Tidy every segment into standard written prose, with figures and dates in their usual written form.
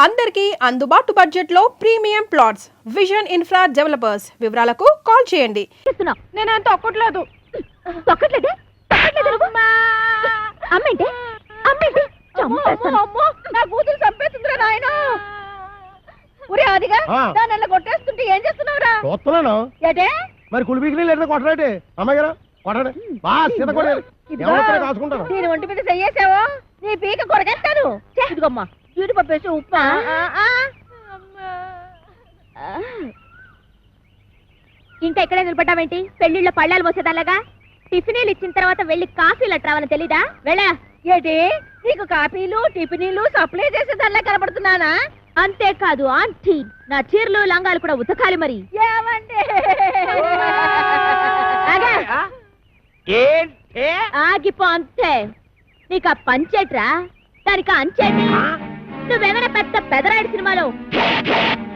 అందరికీ అందుబాటు బడ్జెట్ లో premium plots vision infra developers వివరాలకు కాల్ చేయండి. నేను అంత ఒక్కట్లేదు నా కూతురు చంపేస్తుందిరా నాయన. ఒరే అదిగా దాన్ని కొట్టేస్తుంటే ఏం చేస్తున్నావురా? చూస్తున్నాను ఏటే మరి కులిపీకి లేదా కొట్టరాటే అమ్మాయి గారు కొట్టండి బాగా సీత కొట్టారు కాసుకుంటాను. నేను ఒంటి మీద చెయ్యేసావో నీ పీక కొరకేస్తాను. ఇదిగమ్మా జీడిపప్పు వేసి ఉప్మా. ఇంకా ఎక్కడే నిలబడ్డావేంటి? పెళ్లిళ్ళ పళ్ళాలు మోసేదాలాగా టిఫినీలు ఇచ్చిన తర్వాత వెళ్ళి కాఫీలు అట్రావని తెలీదా? వెళ్ళా. ఏటి నీకు కాఫీలు టిఫినీలు సప్లై చేసేదానిలా కనబడుతున్నానా? అంతేకాదు ఆంటీ, నా చీరలు లంగాలు కూడా ఉతకాలి. మరి ఏమండి ఆగిపో అంతే. నీకు ఆ పంచేట్రా, దానికి అంచేటి. నువ్వేమైనా పెద్ద పెదరాయుడు సినిమాలో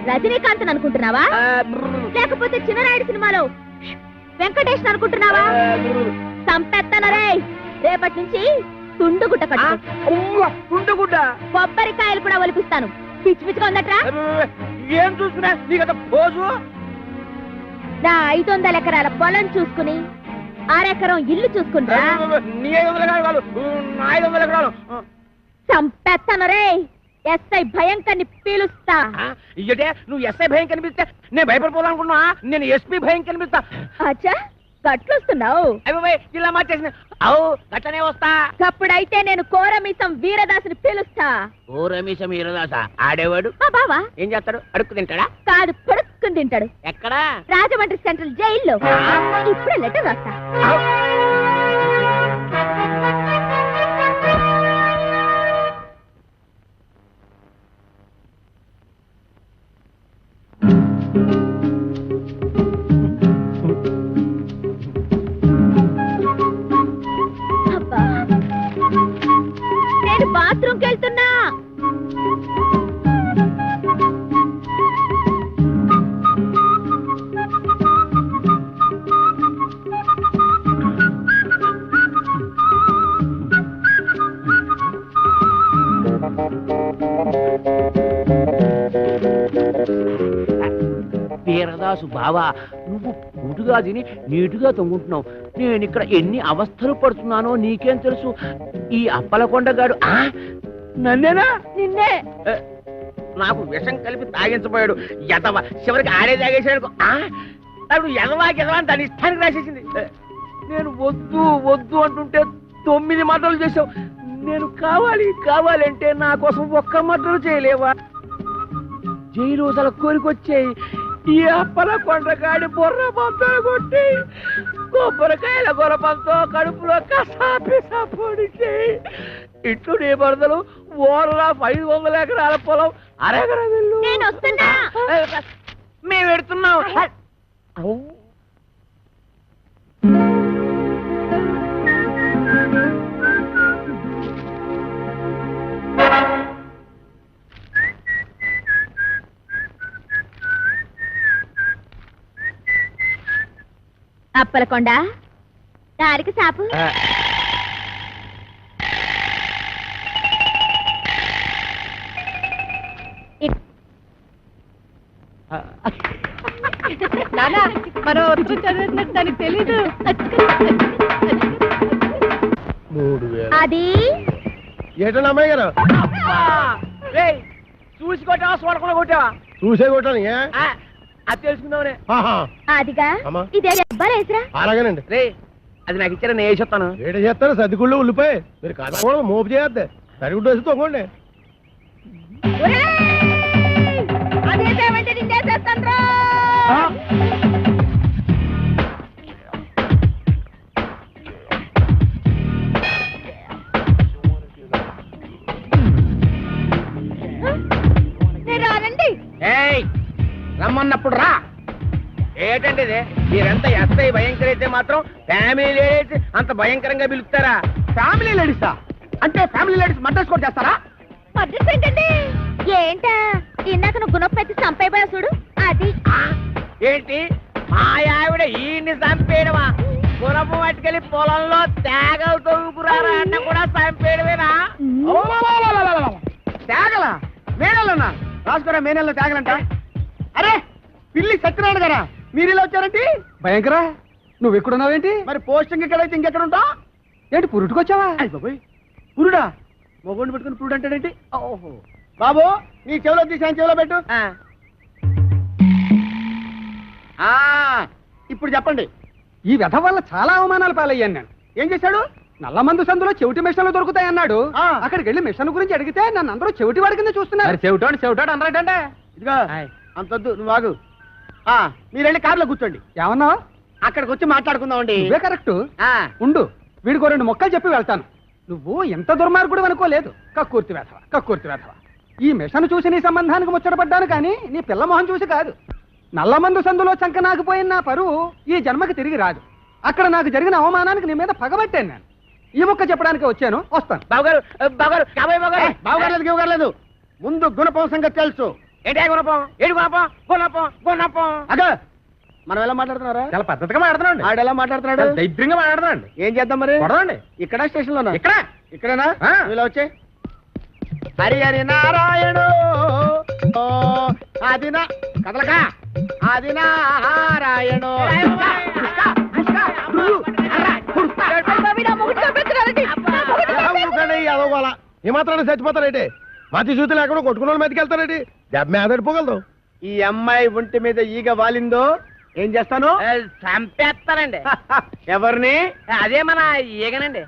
రజనీకాంత్ అనుకుంటున్నావా, లేకపోతే చిన్నరాయుడు సినిమాలో వెంకటేష్ అనుకుంటున్నావా? సంపెత్తనరే. రేపటి నుంచి తుండుగుడ్డ తుండుగుడ్డ కొబ్బరికాయలు కూడా ఒలిపిస్తాను. పిచ్చి పిచ్చిగా ఉందట్రా. ఏం చూసుకున్నా నీకు పోజు. నా 500 ఎకరాల పొలం చూసుకుని 6 ఎకరం ఇల్లు చూసుకుంటా. నీ 500 ఎకరాలు నా 500 ఎకరాలు సంపెత్తనరే. ఎస్ఐ భయంకర్ని పీలుస్తా. ఇయ్యటే నువ్వు ఎస్ఐ భయం కనిపిస్తే నేను భయపడిపోవాలనుకున్నా. నేను ఎస్పీ భయం కనిపిస్తా. అచ్చా గట్లొస్తున్నావు. అయ్యి ఇలా మార్చేసిన అవు గట్లనే వస్తా. అప్పుడైతే నేను కోరమీసం వీరదాసుని పిలుస్తా. ఓరమీసం వీరదాస ఆడేవాడు మా బావా ఏం చేస్తాడు? అడుక్కు తింటాడా? కాదు, పడుక్కుని తింటాడు. ఎక్కడా? రాజమండ్రి సెంట్రల్ జైల్లో. ఇప్పుడే లెటర్ రాస్తా. నేను బాత్రూమ్కి వెళ్తున్నా. వీరదాసు బావా, నువ్వు కూటుగా తిని నీటుగా తొంగుంటున్నావు. నేను ఇక్కడ ఎన్ని అవస్థలు పడుతున్నానో నీకేం తెలుసు? ఈ అప్పలకొండగాడు నన్నేనా? నిన్నే. నాకు విషం కలిపి తాగించబోయాడు. ఎదవ చివరికి ఆడే తాగేసాడు. నాకు ఎదవా ఎదవా అని దాని ఇష్టానికి రాసేసింది. నేను వద్దు వద్దు అంటుంటే 9 మర్డర్లు చేసావు. నేను కావాలి కావాలంటే నా కోసం ఒక్క మర్డర్ చేయలేవా? జైలు అసలు కోరికొచ్చాయి. ఈ అప్పలకొండగాడి బొర్ర పంతో కొట్టి కొబ్బరికాయల గొరపంతో కడుపులో కసాపిసా పొడిచి ఇట్లు నీ బరదలు ఓరలా 500 ఎకరాల పొలం అరెకరం వెళ్ళు. నేను వస్తున్నా. మేము పెడుతున్నాం. అప్పలకొండ దారికి సాపు. నానా మనం ఉత్తరం చదివినట్టు దానికి తెలీదు. అది ఏటండి అమ్మాయి గారు చూసి కొట్టావా చూడకుండా కొట్టావా? చూసే కొట్టాను. అది తెలుసుకుందామనే. అదిగా ఇదే అబ్బాయిరా. అలాగేనండి. రే అది నాకు ఇచ్చారా? నేను వేసేస్తాను. ఏట చేస్తారు సర్దిగుళ్ళు ఉల్లిపోయి మీరు కదకూడదు, మోపు చేయద్దు. సరిగుడ్డు వేసి తొంగండి. అదేమంటే నేను చేసేస్తాను. రానండి. రమ్మన్నప్పుడు రా. ఏంటండి ఇది? మీరంతా ఎస్ఐ భయంకర అయితే మాత్రం ఫ్యామిలీ లేడీస్ అంత భయంకరంగా పిలుస్తారా? ఫ్యామిలీ లేడీసా? అంటే ఫ్యామిలీ లేడీస్ మర్డర్స్ కూడా చేస్తారా? మర్డర్స్ ఏంటండి? ఏంటా ఇందాక నువ్వు గుణపెట్టి చంపైపోయా చూడు అది. ఏంటి మా ఆవిడ ఈయన్ని చంపేయడమా? గుణపు పట్టుకెళ్ళి పొలంలో తేగలు తొంగుకురారా అన్న కూడా చంపేయడమేనా? తేగల మే నెలలోనా? రాసుకోరా, మే నెలలో తాగలంట. అరే పిల్లి సత్యనారాయణ గారా, మీరు ఇలా వచ్చారంటే? భయంకరా, నువ్వు ఎక్కడున్నావేంటి? మరి పోస్టింగ్ ఎక్కడైతే ఇంకెక్కడ ఉంటా? ఏంటి పురుటుకొచ్చావా? పురుడా? మొగోడిని పెట్టుకుని పురుడు అంటాడేంటి? ఓహో బాబు, నీ చెవిలో తీసి ఆయన చెవిలో పెట్టు. ఇప్పుడు చెప్పండి. ఈ వ్యధ వల్ల చాలా అవమానాలు పాలయ్యాను నేను. ఏం చేశాడు? నల్ల మందు సందులో చెవిటి మిషన్లు దొరుకుతాయన్నాడు. ఆ. అక్కడికి వెళ్ళి మిషన్ గురించి అడిగితే నన్ను అందరూ చెవిటి వాడి కింద చూస్తున్నారు. చెవిటాడు అన్నారంటే ఇదిగో అంతొద్దు, నువ్వు ఆగు. మీరు వెళ్ళి కార్లో కూర్చోండి. ఏమన్నా? అక్కడికి వచ్చి మాట్లాడుకుందామండి. నువ్వే కరెక్ట్. ఉండు, వీడికో 2 మొక్కలు చెప్పి వెళ్తాను. నువ్వు ఎంత దుర్మార్గుడు అనుకోలేదు. కక్కుర్తి వేధవ. ఈ మిషన్ చూసి నీ సంబంధానికి ముచ్చటపడ్డాను కానీ నీ పిల్ల మొహం చూసి కాదు. నల్లమందు సందులో చంకనాకపోయిన నా పరువు ఈ జన్మకి తిరిగి రాదు. అక్కడ నాకు జరిగిన అవమానానికి నీ మీద పగబట్టాను నేను. ఈ మొక్క చెప్పడానికి వచ్చాను, వస్తాను. బావగారు లేదు, ముందు గుణపం సంగతి తెలుసు. ఏంటి గుణపం? ఏడు గుణపం. అగా మనం ఎలా మాట్లాడుతున్నారా? చాలా పద్ధతిగా మాట్లాడుతున్నాండి. ఆడు ఎలా మాట్లాడుతున్నాడు? దైద్యంగా మాట్లాడుతున్నాండి. ఏం చేద్దాం మరి? కొడదండి. ఇక్కడ స్టేషన్ లోనా? ఇక్కడేనా? ఆ. ఇలా వచ్చే హరి హరి నారాయణ ఆదిన కదలక ఆది నారాయణ. ఏమాత్రాన్ని చచ్చిపోతారేంటి? మతి చూతి లేకుండా కొట్టుకున్న వాళ్ళు మీదకి వెళ్తారేంటి? దెబ్బ మీద పడిపోగలదు. ఈ అమ్మాయి ఒంటి మీద ఈగ వాలిందో ఏం చేస్తాను? చంపేస్తానండి. ఎవరిని? అదే మన ఈగనండి.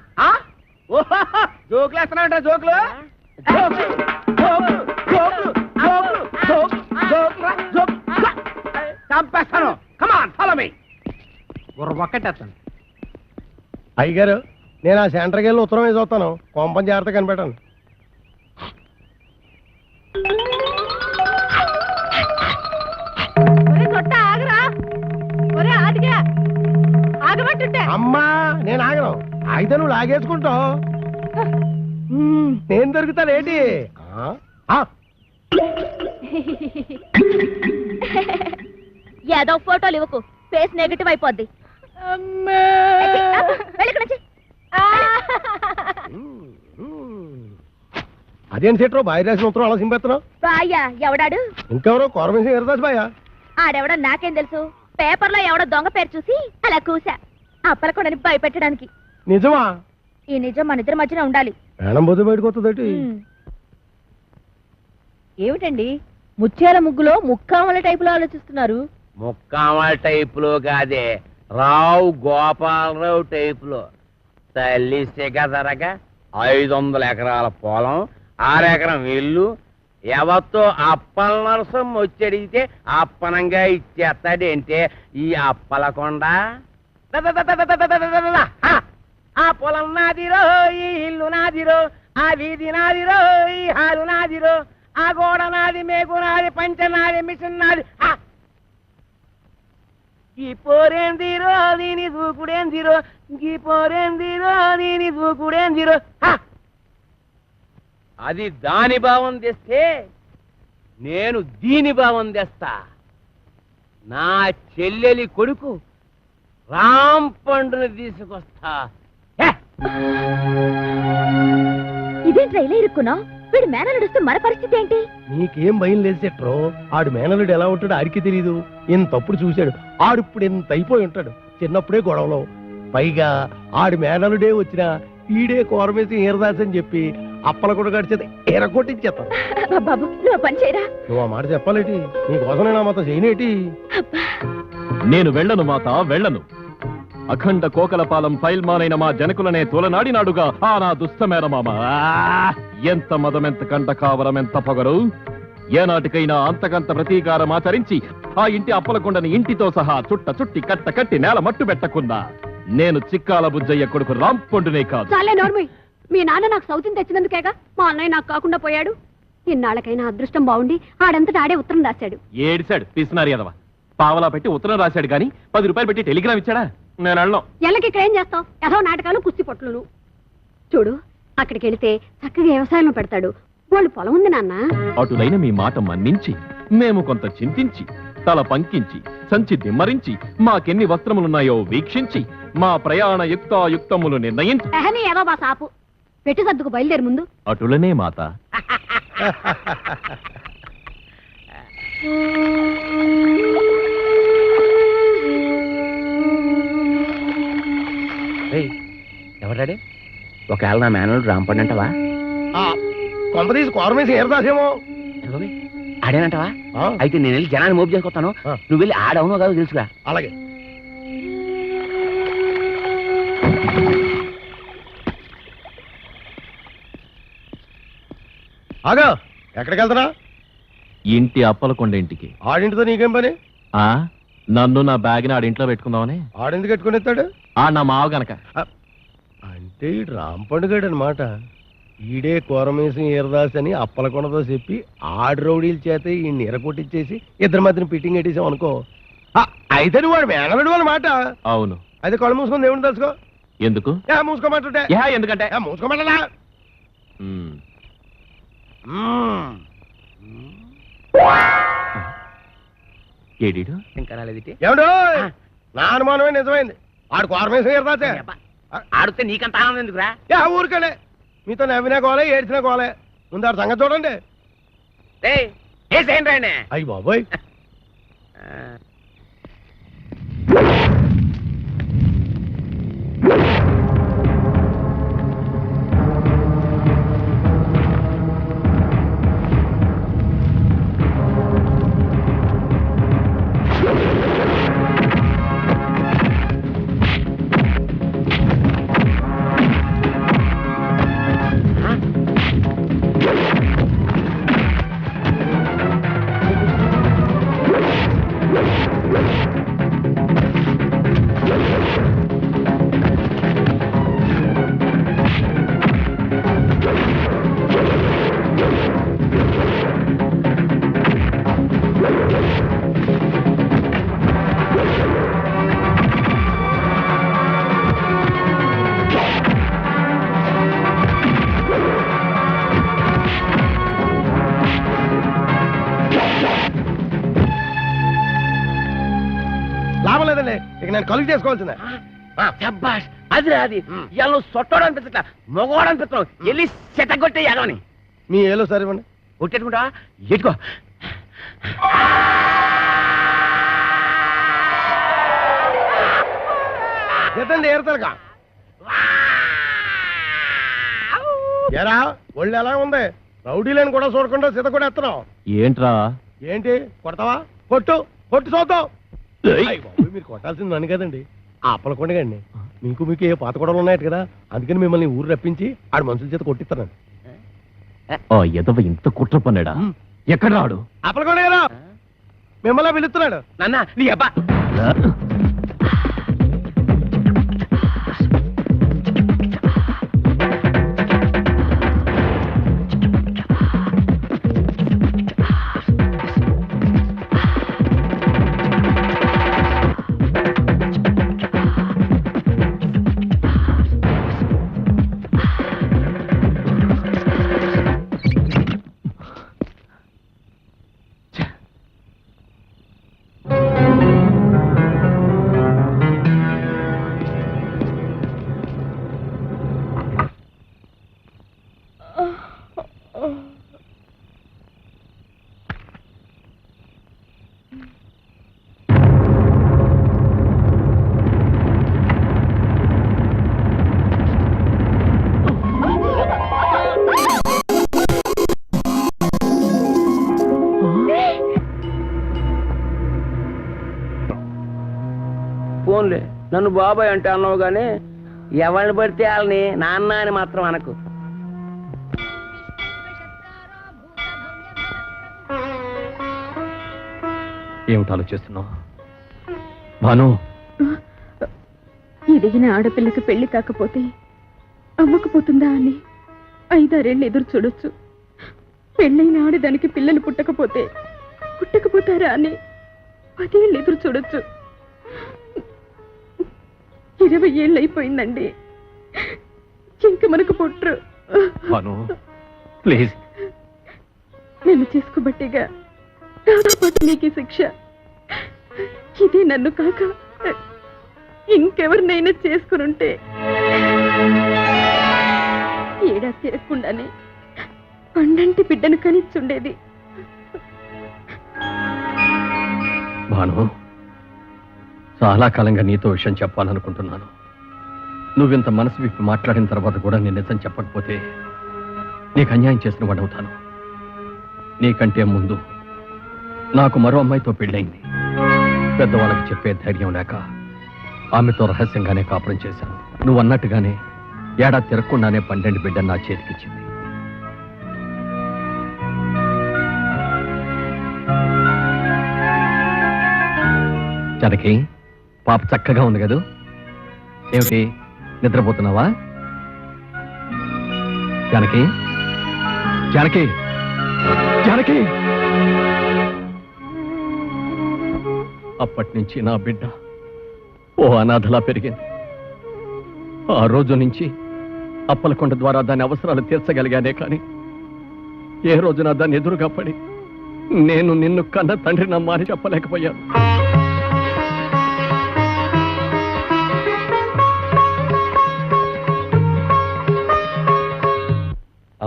జోకులు వేస్తున్నావుంటా? జోకులు చంపేస్తాను. Come on follow me. ఒక్కటేస్తాను. అయ్యగారు, నేను ఆ సెంటర్కి వెళ్ళి ఉత్తరం వేసి వస్తాను. కొంపని జాగ్రత్త కనిపెట్టాను. అమ్మా, నేను ఆగను. అయితే నువ్వు లాగేసుకుంటావు, నేను దొరుకుతానేంటి? ఏదో ఫోటోలు ఇవ్వకు, ఫేస్ నెగటివ్ అయిపోద్ది. అదేం సెట్రో బాయ్ రాసిన ఉత్తరం అలా సింపేస్తున్నావు? బాయ్యా ఎవడాడు? ఇంకెవరో కోరమేసి ఎరదాస్ బాయా. ఆడెవడో నాకేం తెలుసు. పేపర్లో ఎవడో దొంగ పేరు చూసి అలా కూసా. అప్పలకొండని భయపెట్టడానికి. నిజమా? ఈ నిజం మన ఇద్దరి మధ్యన ఉండాలి. ప్రాణం బొద్దు బయటకు వస్తుంది. ఏమిటండి ముత్యాల ముగ్గులో ముక్కామల టైపులో ఆలోచిస్తున్నారు? ముక్కామల టైపులో కాదే, రావు గోపాలరావు టైపులో. తల్లి సిగదరగా 500 ఎకరాల పొలం, 6 ఎకరం ఇల్లు. ఎవరితో అప్పల నరసం వచ్చి అడిగితే అప్పనంగా ఇచ్చేస్తాడంటే ఈ అప్పలకొండ. ఆ పొలం నాదిరో, ఈ ఇల్లు నాదిరో, ఆ వీధి నాదిరో, ఈ హాలు నాదిరో, ఆ గోడ నాది, మేకు నాది, పంచ నాది, మిషన్ నాది. ఈ పోరేందిరో దీని దూకుడేందిరో, ఈ పోరేందిరో దీని దూకుడేందిరో. అది దాని భావం తెస్తే నేను దీని భావం తెస్తా. నా చెల్లెలి కొడుకు రామ్ పండుని తీసుకొస్తా. ఇదేంట్రా ఇలా ఇరుక్కున్నావు? వీడు మేన నడుస్తూ మన పరిస్థితి ఏంటి? నీకేం భయం లేదు సెట్రో. ఆడు మేనలుడు ఎలా ఉంటాడో ఆడికి తెలీదు. ఇంతప్పుడు చూశాడు. ఆడిప్పుడు ఎంత అయిపోయి ఉంటాడు. చిన్నప్పుడే గొడవలో. పైగా ఆడి మేనలుడే వచ్చినా ఈడే కోరమేసి ఈరదాస్ అని చెప్పి అప్పల కూడా గడిచేది ఎరగొట్టించేస్తాను. బాబు నువ్వు పని చేయరా. నువ్వు ఆ మాట చెప్పాలేటి? నీకోసం నేను ఆ మాత్రం చేయనేటి? నేను వెళ్ళను మాత, వెళ్ళను. అఖండ కోకలపాలెం ఫైల్మానైన మా జనకులనే తోలనాడినాడుగా ఆ నా దుష్టమేనమామ. ఎంత మదమెంత కంట కావరం, ఎంత పొగరు. ఏనాటికైనా అంతకంత ప్రతీకారం ఆచరించి ఆ ఇంటి అప్పలకొండని ఇంటితో సహా చుట్టి కట్ట కట్టి నేల మట్టు పెట్టకుండా నేను చిక్కాల బుజ్జయ్య కొడుకు రాంపొండునే కాదు. చాలే నోర్మి. మీ నాన్న నాకు సౌతిని తెచ్చినందుకేగా మా అన్నయ్య నాకు కాకుండా పోయాడు. ఇన్నాళ్ళకైనా అదృష్టం బాగుండి ఆడంతటా ఆడే ఉత్తరం రాశాడు. ఏడిశాడు పిసినారి ఎదవ. పావలా పెట్టి ఉత్తరం రాశాడు గాని 10 రూపాయలు పెట్టి టెలిగ్రామ్ ఇచ్చాడా? నేను అన్నాం. ఎల్లకి ఇక్కడ ఏం చేస్తావు? ఏదో నాటకాలు, కుస్తీ పొట్లును. చూడు, అక్కడికి వెళితే చక్కగా వ్యవసాయంలో పెడతాడు. వాళ్ళు పొలం ఉంది నాన్న. అటులైన మీ మాట మన్నించి మేము కొంత చింతించి తల పంకించి సంచి దిమ్మరించి మాకెన్ని వస్త్రములున్నాయో వీక్షించి మా ప్రయాణ యుక్తాయుక్తములు నిర్ణయించి ఏదో బా సాపు పెట్టి సర్దుకు బయలుదేరి ముందు. అటులనే మాత. ఎవరాడే? ఒకవేళ నా మేనల్లుడు రాంపండి అంటావా? కొంపదీసి కోరమేసి ఏరదాసేమో. ఆడేనంటావా? అయితే నేను వెళ్ళి జనాన్ని మోపు చేసుకొస్తాను, నువ్వు వెళ్ళి ఆడవునో కాదు తెలుసుగా. అలాగే. ఆగా, ఎక్కడికి వెళ్తారా? ఇంటి అప్పలకొండ ఇంటికి. ఆడింటితో నీకేం పని? నన్ను నా బ్యాగ్ని ఆడింట్లో పెట్టుకుందామని. ఆడెందుకు పెట్టుకుని ఎత్తాడు? నా మావ గనక. అంటే ఈ రాంపండుగాడు అనమాట. ఈడే కోరమేసం ఈరదాస్ అని అప్పలకొండతో చెప్పి ఆడు రౌడీల చేత ఈ నీర కొట్టించేసి ఇద్దరి మధ్యన ఫిట్టింగ్ పెట్టేసాం అనుకో. అయితే నువ్వు వాడు మేనలుడు అన్నమాట. అవును. అయితే కళ్ళు మూసుకొని దేవుని తెలుసుకో. ఎందుకు మూసుకోమంటుంటే? ఎందుకంటే మూసుకోమంటలా. ఏడీడు ఇంకా రాలేదిటి? ఏమిటో నా అనుమానమే నిజమైంది. ఆడు కోరమేసం ఈరదాసే. ఆడితే నీకంత ఆనందం ఎందుకురా? ఊరికెళ్ళే మీతో నవ్వినా కోలే ఏడ్చినా కోలే. ముందు ఆడు సంగతి చూడండి. అయ్యి బాబోయ్. లాభం లేదండి, ఇక నేను కలుగు చేసుకోవాల్సిందే. అది రాది ఇవాళ సొట్టోడు అనిపించట్లా, మొగోడు అనిపిస్తున్నావు. వెళ్ళి సెటగొట్టే యాగని. మీ ఏలో సరే ఇవ్వండి. కొట్టేట్టుకుంటా ఎట్టుకో. ఎత్తండి ఏరుతారుగా. ఎరా ఒళ్ళు ఎలా ఉంది? రౌడీలను కూడా చూడకుండా సిత కూడా ఎత్తనావు ఏంట్రా? ఏంటి కొడతావా? కొట్టు కొట్టు చూద్దాం. మీరు కొట్టాల్సింది నన్ను కదండి, ఆ అప్పలకొండగండి. మీకు ఏ పాత గొడవలు ఉన్నాయట కదా, అందుకని మిమ్మల్ని ఊరు రప్పించి ఆడు మనుషుల చేత కొట్టిస్తానండి. ఎదవ ఇంత కుట్ర పన్నాడా? ఎక్కడ రాడు? అప్పలకొండ గారు మిమ్మల్ని పిలుస్తున్నాడు. నాన్న నీ అబ్బా. ఫోన్లే నన్ను బాబాయ్ అంటే అన్నావు గానీ ఎవరిని పడితే వాళ్ళని నాన్న అని మాత్రం అనకు. ఏమిటి ఆలోచిస్తున్నావు భాను? ఎదిగిన ఆడపిల్లకి పెళ్లి కాకపోతే అవ్వకపోతుందా అని 5-6 ఎదురు చూడొచ్చు. పెళ్ళైన ఆడదానికి పిల్లలు పుట్టకపోతారా అని 10 ఏళ్ళు ఎదురు చూడొచ్చు. 20 ఏళ్ళు అయిపోయిందండి, ఇంక మనకు పుట్టరు. భాను ప్లీజ్. నేను చేసుకోబట్టిగా నాతో పాటు నీకు శిక్ష. ఇదే నన్ను కాక ఇంకెవరినైనా చేసుకునుంటే ఏడా తిరగకుండానే పండంటి బిడ్డను కనిచ్చుండేది. భాను, చాలా కాలంగా నీతో విషయం చెప్పాలనుకుంటున్నాను. నువ్వింత మనసు విప్పి మాట్లాడిన తర్వాత కూడా నేను నిజం చెప్పకపోతే నీకు అన్యాయం చేసిన వాడవుతాను. నీకంటే ముందు నాకు మరో అమ్మాయితో పెళ్ళయింది. పెద్దవాళ్ళకి చెప్పే ధైర్యం లేక ఆమెతో రహస్యంగానే కాపురం చేశాను. నువ్వు అన్నట్టుగానే ఏడాది తిరగకుండానే 12 బిడ్డను నా చేతికిచ్చింది. జనకి, పాప చక్కగా ఉంది కదూ? ఏమిటి, నిద్రపోతున్నావా? జానకి, జానకి, జానకి! అప్పటి నుంచి నా బిడ్డ ఓ అనాథలా పెరిగింది. ఆ రోజు నుంచి అప్పలకొండ ద్వారా దాని అవసరాలు తీర్చగలిగానే కానీ ఏ రోజున దాన్ని ఎదురుగా పడి నేను నిన్ను కన్న తండ్రినమ్మా అని చెప్పలేకపోయాను.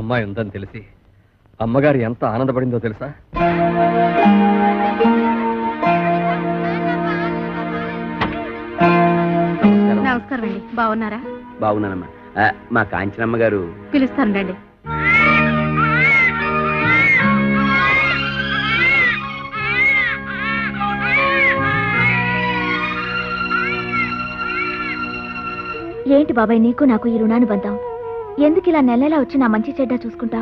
అమ్మాయి ఉందని తెలిసి అమ్మగారు ఎంత ఆనందపడిందో తెలుసా? నమస్కారం అండి, బాగున్నారా? బాగున్నానమ్మా. మా కాంచనమ్మ గారు పిలుస్తాను రండి. ఏంటి బాబాయ్ నీకు నాకు ఈ రుణానుబంధం? ఎందుకు ఇలా నెలలా వచ్చి నా మంచి చెడ్డ చూసుకుంటా?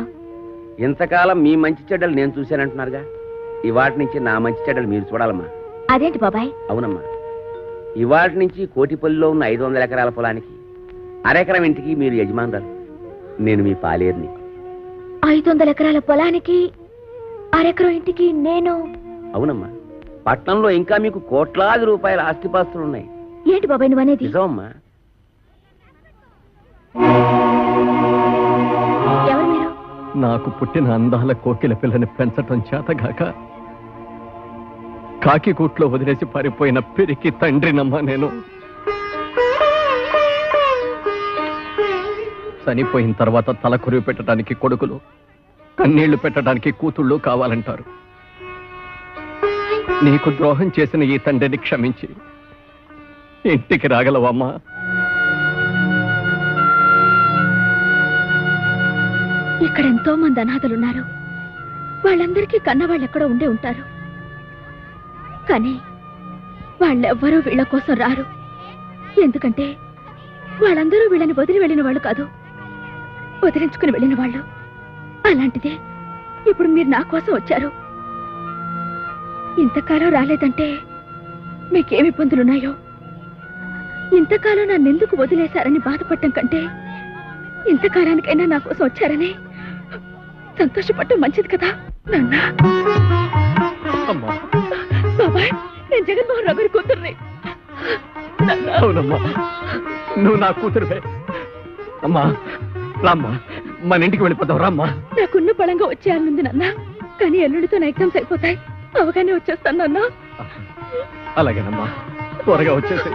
ఇంతకాలం మీ మంచి చెడ్డలు నేను చూశానంటున్నారుగా, ఇవాటి నుంచి నా మంచి చెడ్డలు మీరు చూడాలమ్మా. అదేంటి బాబాయ్? అవునమ్మా, ఇవాటి నుంచి కోటిపల్లిలో ఉన్న 500 ఎకరాల పొలానికి అరెకరం ఇంటికి మీరు యజమానురాలు, నేను మీ పాలేరుని. 500 ఎకరాల పొలానికి అరెకరం ఇంటికి నేను? అవునమ్మా, పట్నంలో ఇంకా మీకు కోట్లాది రూపాయల ఆస్తిపాస్తులు ఉన్నాయి. ఏంటి బాబాయ్ నువ్వు అనేది? నిజమమ్మా. ఎవరు మీరు? నాకు పుట్టిన అందాల కోకిల పిల్లని పెంచటం చేతగాక కాకి కూట్లో వదిలేసి పారిపోయిన పిరికి తండ్రినమ్మా నేను. చనిపోయిన తర్వాత తల కొరివి పెట్టడానికి కొడుకులు, కన్నీళ్లు పెట్టడానికి కూతుళ్ళు కావాలంటారు. నీకు ద్రోహం చేసిన ఈ తండ్రిని క్షమించి ఇంటికి రాగలవమ్మా? ఇక్కడ ఎంతో మంది అనాథలున్నారు. వాళ్ళందరికీ కన్నవాళ్ళు ఎక్కడో ఉండే ఉంటారు. కానీ వాళ్ళెవ్వరూ వీళ్ళ కోసం రారు. ఎందుకంటే వాళ్ళందరూ వీళ్ళని వదిలి వెళ్ళిన వాళ్ళు కాదు, వదిలించుకుని వెళ్ళిన వాళ్ళు. అలాంటిదే ఇప్పుడు మీరు నా కోసం వచ్చారు. ఇంతకాలం రాలేదంటే మీకేమి ఇబ్బందులున్నాయో. ఇంతకాలం నన్నెందుకు వదిలేశారని బాధపడటం కంటే ఇంతకాలానికైనా నా కోసం వచ్చారని సంతోషపడటం మంచిది కదా నాన్న. బాబాయ్, నేను జగన్మోహన్ రావు గారి కూతుర్ని. అవునమ్మా, నువ్వు నా కూతురువే. అమ్మా రామ్మా, మన ఇంటికి వెళ్ళిపోతావు. రామ్మా. నాకున్న బలంగా వచ్చేయాలనుంది నాన్న, కానీ ఎల్లుండితో నా ఎగ్జామ్స్ అయిపోతాయి. అవగానే వచ్చేస్తాను నాన్న. అలాగేనమ్మా, త్వరగా వచ్చేసి.